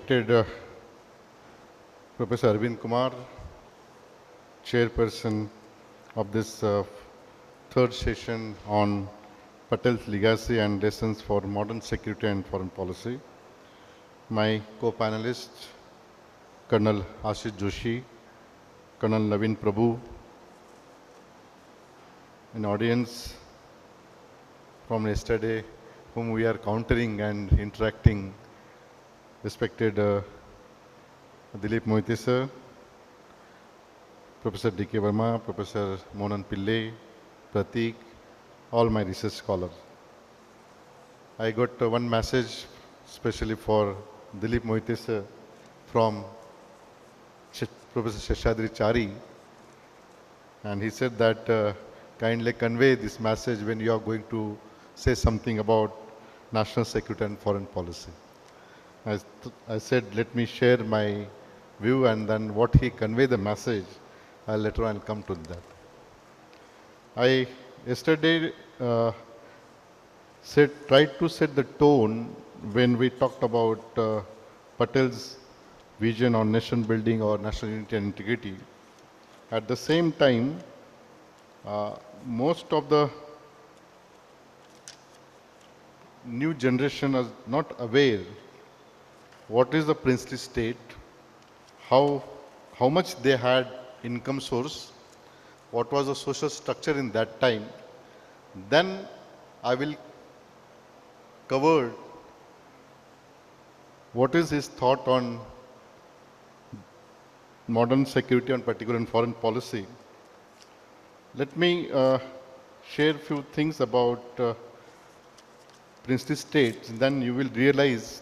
respected Professor Arvind Kumar, chairperson of this third session on Patel's legacy and lessons for modern security and foreign policy. My co-panelists, Colonel Ashish Joshi, Colonel Naveen Prabhu, an audience from yesterday whom we are countering and interacting, respected Dilip Moite sir, Professor D.K. Verma, Professor Monan Pillai, Pratik, all my research scholars. I got one message especially for Dilip Moite sir from Professor Seshadri Chari, and he said that kindly convey this message when you are going to say something about national security and foreign policy. I said, let me share my view, and then what he conveyed the message, later on I'll come to that. I yesterday tried to set the tone when we talked about Patel's vision on nation building or national unity and integrity. At the same time, most of the new generation is not aware what is the princely state, how much they had income source, what was the social structure in that time. Then I will cover what is his thought on modern security and particular in foreign policy. Let me share a few things about princely states, and then you will realize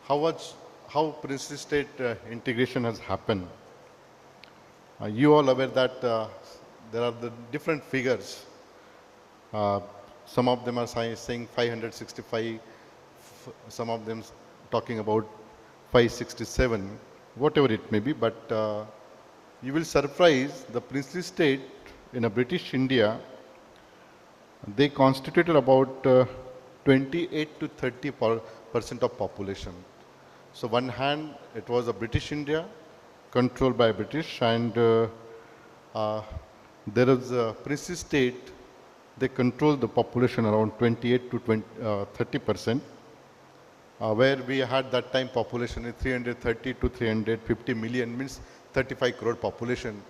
how princely state integration has happened. You all aware that there are the different figures. Some of them are saying 565, some of them talking about 567, whatever it may be, but you will surprise the princely state in a British India, they constituted about 28 to 30% of population. So one hand, it was a British India, controlled by British, and there is a princely state, they control the population around 28 to 30%, where we had that time population in 330 to 350 million, means 35 crore population.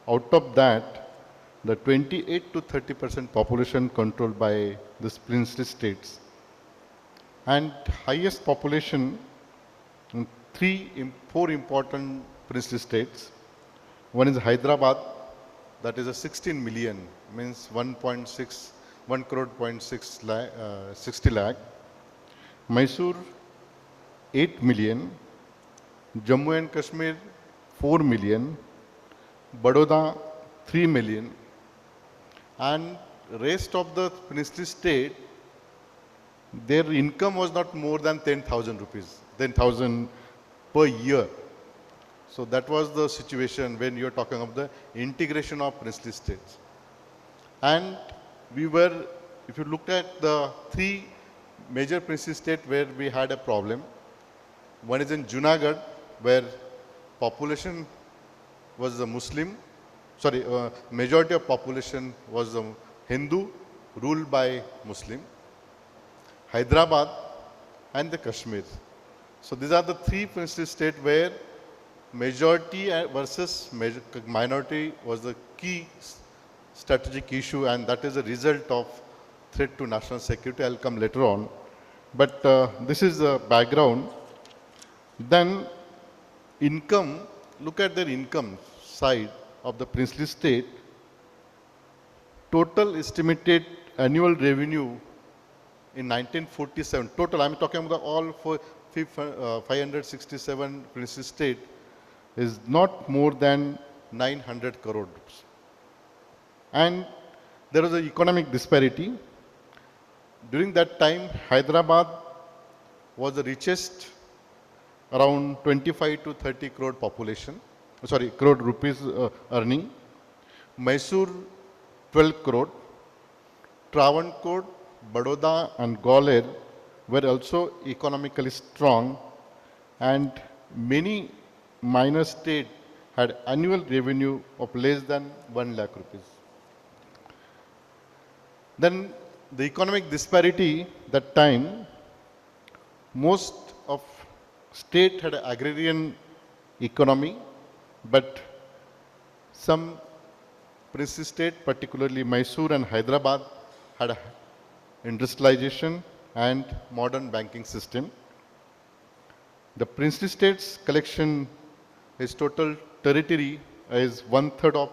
Out of that, the 28 to 30% population controlled by the princely states. And highest population in four important princely states. One is Hyderabad, that is a 16 million, means 1 crore point 60 lakh. Mysore, 8 million. Jammu and Kashmir, 4 million. Baroda, 3 million. And rest of the princely state, their income was not more than 10,000 rupees, 10,000 per year. So that was the situation when you're talking of the integration of princely states. And we were, if you look at the three major princely states where we had a problem, one is in Junagadh, where population was the Muslim, majority of population was the Hindu, ruled by Muslim. Hyderabad and the Kashmir. So these are the three princely states where majority versus minority was the key strategic issue, and that is a result of threat to national security. I'll come later on. But this is the background. Then income, look at their income side of the princely state. Total estimated annual revenue in 1947, total, I'm talking about all 567 princely states, is not more than 900 crore rupees. And there was an economic disparity. During that time, Hyderabad was the richest, around 25 to 30 crore population, crore rupees earning. Mysore, 12 crore. Travancore, Baroda and Gwalior were also economically strong, and many minor states had annual revenue of less than 1 lakh rupees. Then the economic disparity that time, most of state had agrarian economy, but some princely state, particularly Mysore and Hyderabad, had industrialization and modern banking system. The princely states collection, its total territory is one third of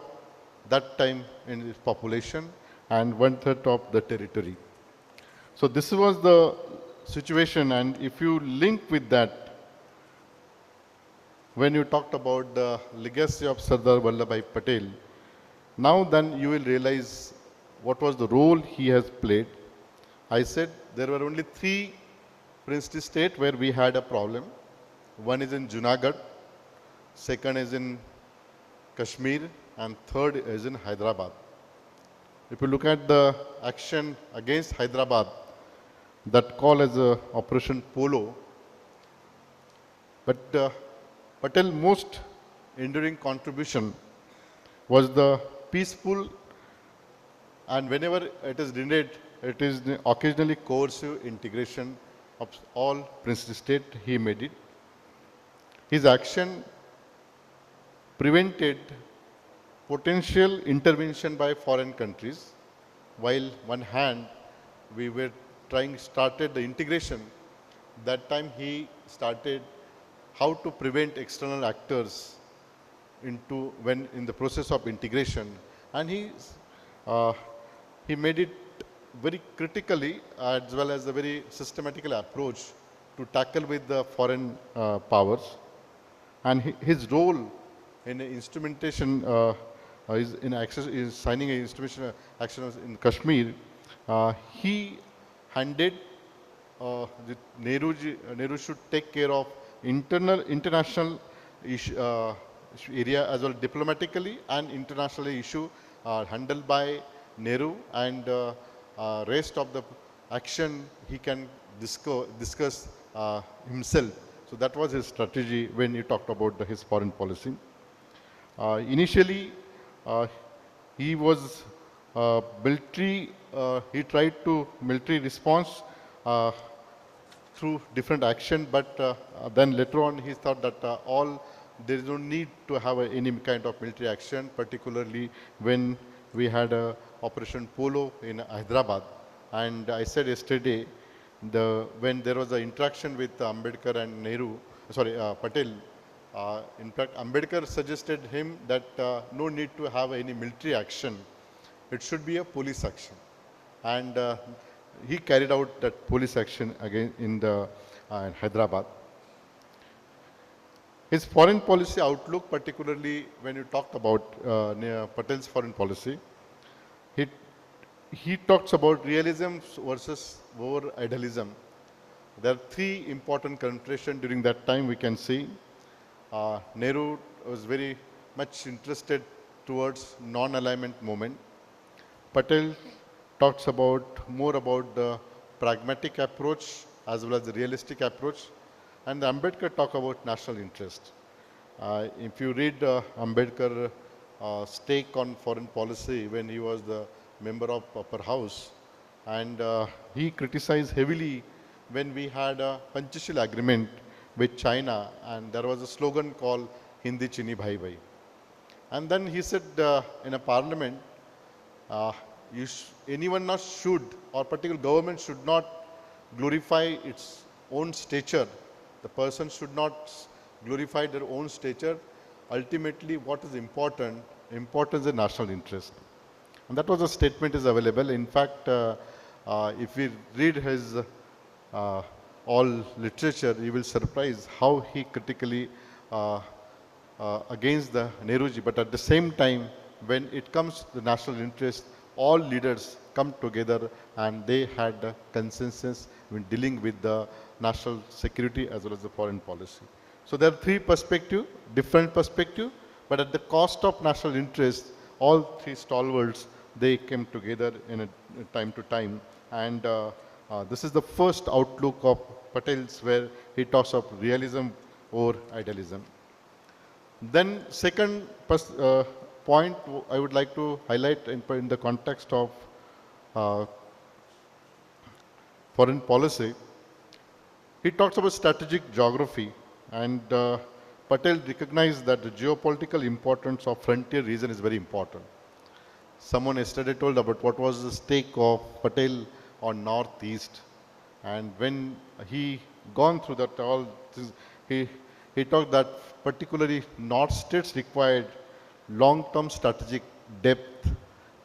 that time in its population and one third of the territory. So this was the situation, and if you link with that, when you talked about the legacy of Sardar Vallabhbhai Patel, now then you will realize what was the role he has played. I said there were only 3 princely states where we had a problem. One is in Junagadh, second is in Kashmir, and third is in Hyderabad. If you look at the action against Hyderabad, that call as Operation Polo, but Patel's most enduring contribution was the peaceful, and whenever it is needed, it is occasionally coercive integration of all princely states. He made it. His action prevented potential intervention by foreign countries, while one hand we were started the integration. That time he started how to prevent external actors when in the process of integration, and he made it very critically as well as a very systematical approach to tackle with the foreign powers. And his role in instrumentation is signing an instrumentation action in Kashmir. He handed Nehru should take care of international area as well diplomatically, and internationally issue handled by Nehru, and rest of the action he can discuss himself. So that was his strategy when he talked about his foreign policy. Initially, he was military. He tried to military response through different action, but then later on he thought that there is no need to have any kind of military action, particularly when we had Operation Polo in Hyderabad. And I said yesterday, when there was an interaction with Ambedkar and Patel, in fact, Ambedkar suggested him that no need to have any military action. It should be a police action. And he carried out that police action again in Hyderabad. His foreign policy outlook, particularly when you talked about Patel's foreign policy, he talks about realism versus over idealism. There are 3 important considerations during that time we can see. Nehru was very much interested towards non-alignment movement. Patel talks more about the pragmatic approach as well as the realistic approach, and Ambedkar talk about national interest. If you read Ambedkar stake on foreign policy when he was the member of Upper House, and he criticized heavily when we had a Panchashila agreement with China, and there was a slogan called Hindi Chini Bhai Bhai. And then he said in a parliament, anyone not should, or particular government should not glorify its own stature. The person should not glorify their own stature. Ultimately, what is important is the national interest. And that was a statement is available. In fact, if we read his all literature, you will surprise how he critically against the Nehruji. But at the same time, when it comes to the national interest, all leaders come together and they had a consensus when dealing with the national security as well as the foreign policy. So there are 3 perspectives, different perspectives, but at the cost of national interest, all 3 stalwarts, they came together in a time to time, and This is the first outlook of Patel's where he talks of realism or idealism. Then second point I would like to highlight in the context of uh, foreign policy. He talks about strategic geography, and Patel recognized that the geopolitical importance of frontier region is very important. Someone yesterday told about what was the stake of Patel on Northeast, and when he gone through that all, he he talked that particularly North states required long-term strategic depth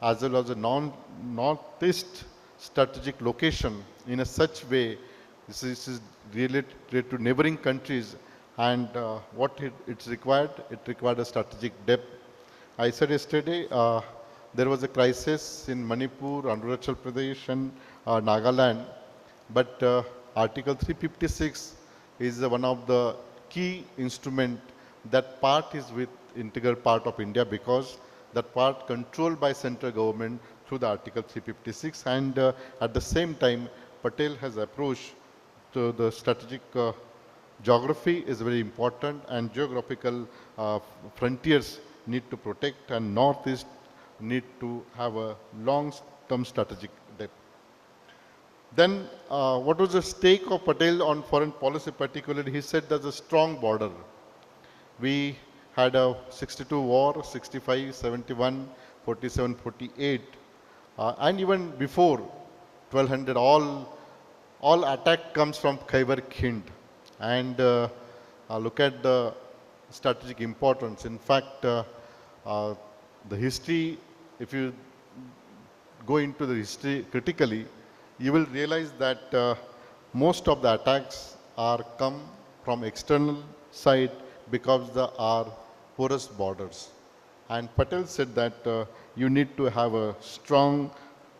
as well as a Northeast strategic location in a such way. This is related to neighboring countries, and what it's required, it required a strategic depth. I said yesterday there was a crisis in Manipur, Arunachal Pradesh, and Nagaland, but Article 356 is one of the key instrument. That part is with integral part of India because that part controlled by central government through the Article 356, and at the same time Patel has approached to the strategic geography is very important, and geographical frontiers need to protect, and Northeast need to have a long-term strategic depth. Then what was the stake of Patel on foreign policy particularly? He said there's a strong border. We had a 62 war, 65, 71, 47, 48, and even before 1200, all attack comes from Khyber Khind. And look at the strategic importance. In fact, the history, if you go into the history critically, you will realize that most of the attacks are come from external side because there are porous borders. And Patel said that you need to have a strong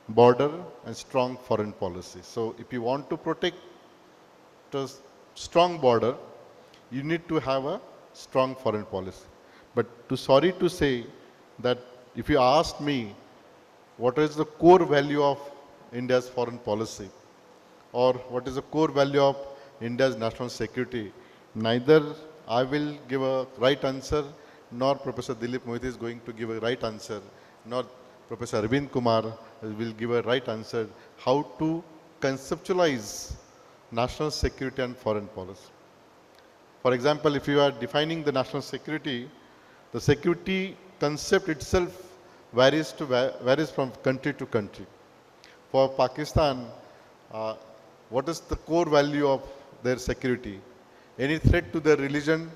border and strong foreign policy. So if you want to protect a strong border, you need to have a strong foreign policy. But sorry to say that if you ask me what is the core value of India's foreign policy or what is the core value of India's national security, neither I will give a right answer, nor Professor Dilip Mohit is going to give a right answer, nor Professor Arvind Kumar will give a right answer how to conceptualize national security and foreign policy. For example, if you are defining the national security, the security concept itself varies from country to country. For Pakistan, what is the core value of their security? Any threat to their religion,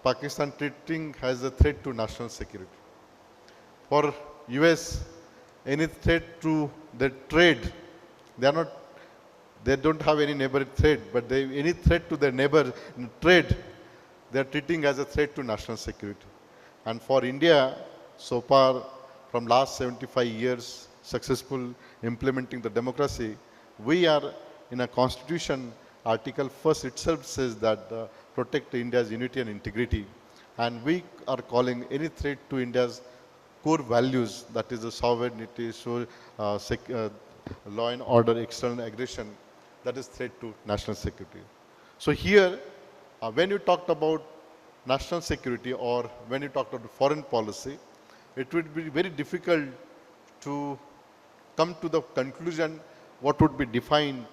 Pakistan treating as a threat to national security. For US, any threat to their trade, they don't have any neighbor threat, but any threat to their neighbor trade, they are treating as a threat to national security. And for India, so far from last 75 years, successful implementing the democracy, we are in a constitution, Article 1st itself says that protect India's unity and integrity. And we are calling any threat to India's core values, that is the sovereignty, law and order, external aggression, that is threat to national security. So here, when you talked about national security or when you talked about foreign policy, it would be very difficult to come to the conclusion what would be defined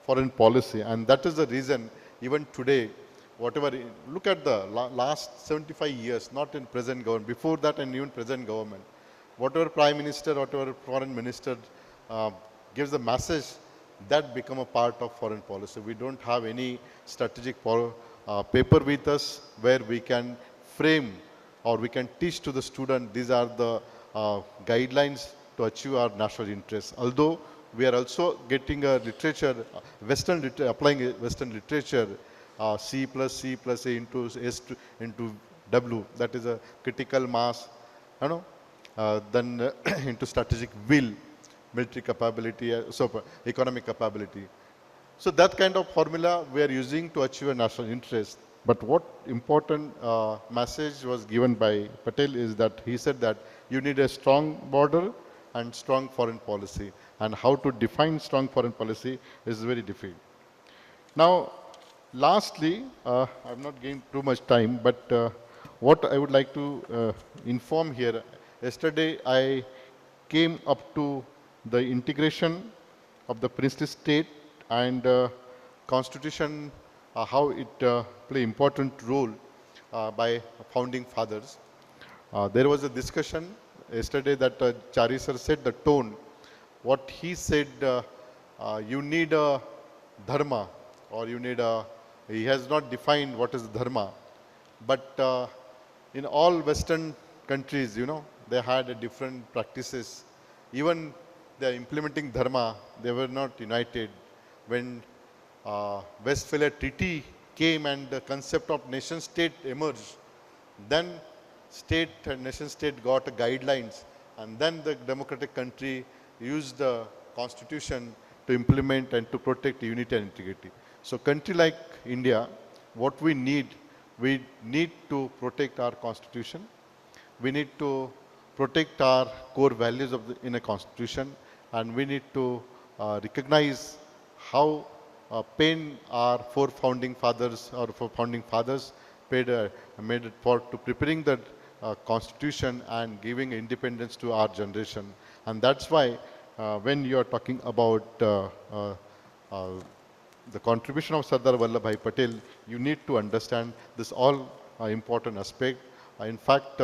foreign policy. And that is the reason even today, whatever, look at the last 75 years, not in present government, before that and even present government, whatever prime minister, whatever foreign minister gives the message, that become a part of foreign policy. We don't have any strategic paper with us where we can frame or we can teach to the student these are the guidelines to achieve our national interests. Although we are also getting a literature, applying Western literature, C plus C plus A into S into W, that is a critical mass, then into strategic will, military capability, economic capability. So that kind of formula we are using to achieve a national interest. But what important message was given by Patel is that he said that you need a strong border and strong foreign policy. And how to define strong foreign policy is very difficult. Now, lastly, I'm not giving too much time, but what I would like to inform here, yesterday I came up to the integration of the princely state and constitution, how it play important role by founding fathers. There was a discussion yesterday that Chari sir said the tone. What he said, you need a dharma, or you need a, he has not defined what is dharma, but in all Western countries, you know, they had different practices. Even they are implementing dharma, they were not united. When Westphalia Treaty came and the concept of nation state emerged, then state and nation state got guidelines, and then the democratic country used the constitution to implement and to protect unity and integrity. So country like India, what we need to protect our constitution. We need to protect our core values of in a constitution, and we need to recognize how pain our four founding fathers made it for to preparing the constitution and giving independence to our generation. And that's why when you are talking about the contribution of Sardar Vallabhbhai Patel, you need to understand this all important aspect. In fact,